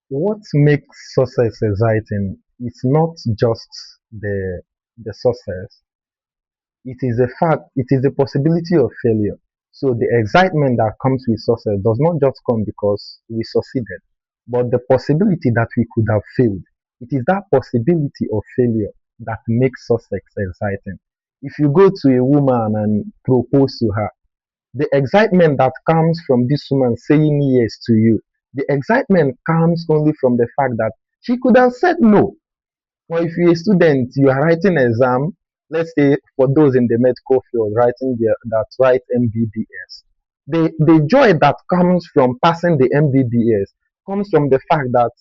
What makes success exciting is not just the success. It is a fact, it is the possibility of failure. So the excitement that comes with success does not just come because we succeeded, but the possibility that we could have failed. It is that possibility of failure that makes success exciting. If you go to a woman and propose to her, the excitement that comes from this woman saying yes to you, the excitement comes only from the fact that she could have said no. Or if you're a student, you are writing exam, let's say for those in the medical field writing that write MBBS, the joy that comes from passing the MBBS comes from the fact that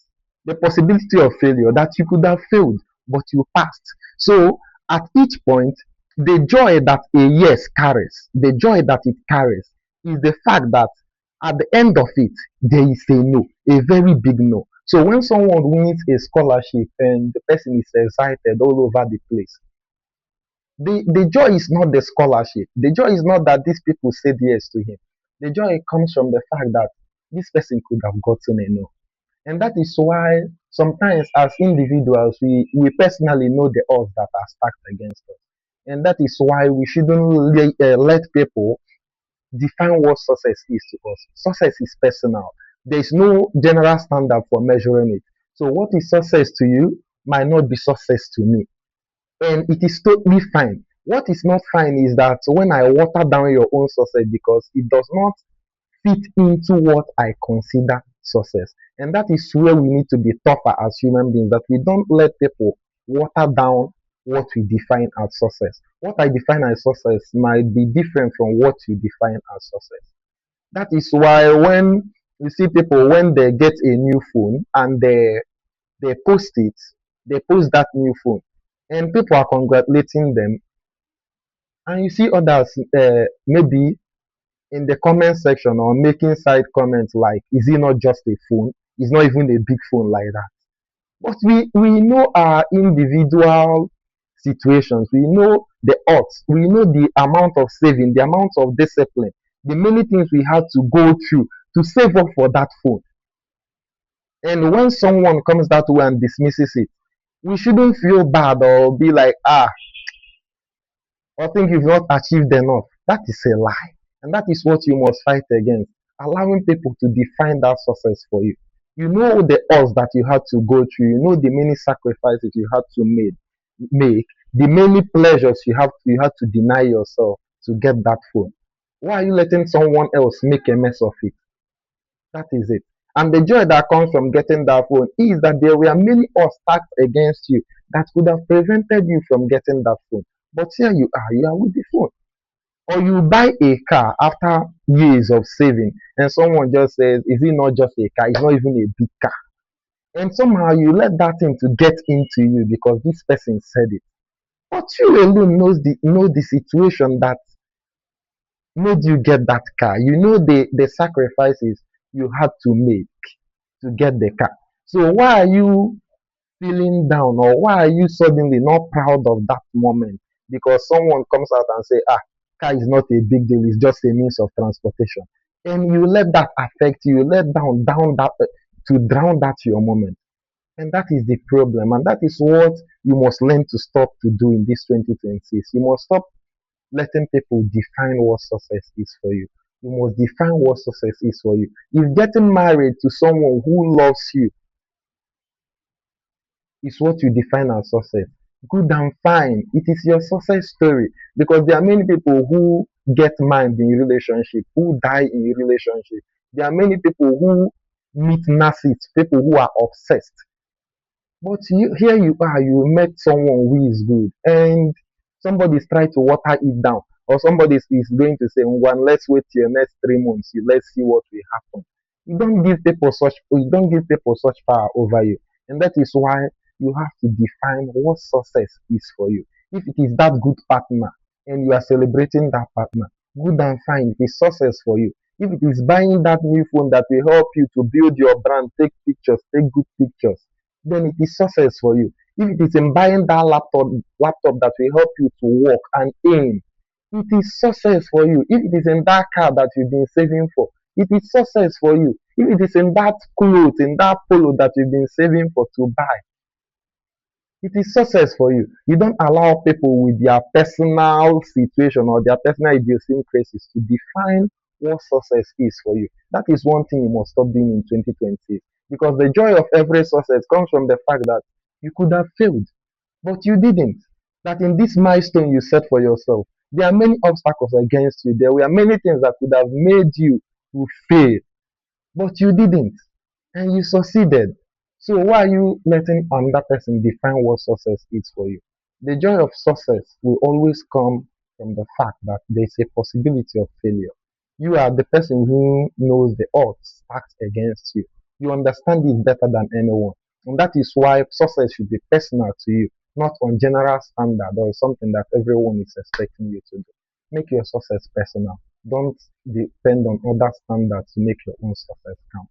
the possibility of failure, that you could have failed, but you passed. So at each point, the joy that a yes carries, the joy that it carries, is the fact that at the end of it, there is a no, a very big no. So when someone wins a scholarship and the person is excited all over the place, the joy is not the scholarship. The joy is not that these people said yes to him. The joy comes from the fact that this person could have gotten a no. And that is why sometimes as individuals, we personally know the odds that are stacked against us. And that is why we shouldn't let people define what success is to us. Success is personal. There is no general standard for measuring it. So what is success to you might not be success to me. And it is totally fine. What is not fine is that when I water down your own success because it does not fit into what I consider success. And that is where we need to be tougher as human beings, that we don't let people water down what we define as success. What I define as success might be different from what you define as success. That is why when you see people when they get a new phone and they post it, they post that new phone, and people are congratulating them, and you see others maybe in the comment section or making side comments like, is it not just a phone? It's not even a big phone like that. But we know our individual situations. We know the odds. We know the amount of saving, the amount of discipline, the many things we had to go through to save up for that phone. And when someone comes that way and dismisses it, we shouldn't feel bad or be like, or think you've not achieved enough. That is a lie. And that is what you must fight against. Allowing people to define that success for you. You know the odds that you had to go through. You know the many sacrifices you had to make, the many pleasures you had to deny yourself to get that phone. Why are you letting someone else make a mess of it? That is it. And the joy that comes from getting that phone is that there were many odds stacked against you that could have prevented you from getting that phone. But here you are with the phone. Or you buy a car after years of saving, and someone just says, is it not just a car? It's not even a big car. And somehow you let that thing to get into you because this person said it. But you alone know the situation that made you get that car. You know the sacrifices you had to make to get the car. So why are you feeling down, or why are you suddenly not proud of that moment because someone comes out and say, car is not a big deal, it's just a means of transportation, and you let that affect you, you let down that to drown that your moment. And that is the problem, and that is what you must learn to stop to do in this 2026. You must stop letting people define what success is for you. You must define what success is for you. If getting married to someone who loves you is what you define as success, good and fine. It is your success story, because there are many people who get married in relationship, who die in relationship. There are many people who meet narcissists, people who are obsessed. But here you are, you met someone who is good, and somebody is trying to water it down, or somebody is going to say, "One, let's wait till next 3 months. Let's see what will happen." You don't give people such power over you, and that is why you have to define what success is for you. If it is that good partner and you are celebrating that partner, good and fine, it is success for you. If it is buying that new phone that will help you to build your brand, take pictures, take good pictures, then it is success for you. If it is in buying that laptop that will help you to work and aim, it is success for you. If it is in that car that you've been saving for, it is success for you. If it is in that cloth, in that polo that you've been saving for to buy, it is success for you. You don't allow people with their personal situation or their personal idiosyncrasies to define what success is for you. That is one thing you must stop doing in 2020. Because the joy of every success comes from the fact that you could have failed, but you didn't. That in this milestone you set for yourself, there are many obstacles against you. There were many things that could have made you to fail, but you didn't, and you succeeded. So why are you letting another person define what success is for you? The joy of success will always come from the fact that there's a possibility of failure. You are the person who knows the odds stacked against you. You understand it better than anyone. And that is why success should be personal to you, not on general standard or something that everyone is expecting you to do. Make your success personal. Don't depend on other standards to make your own success count.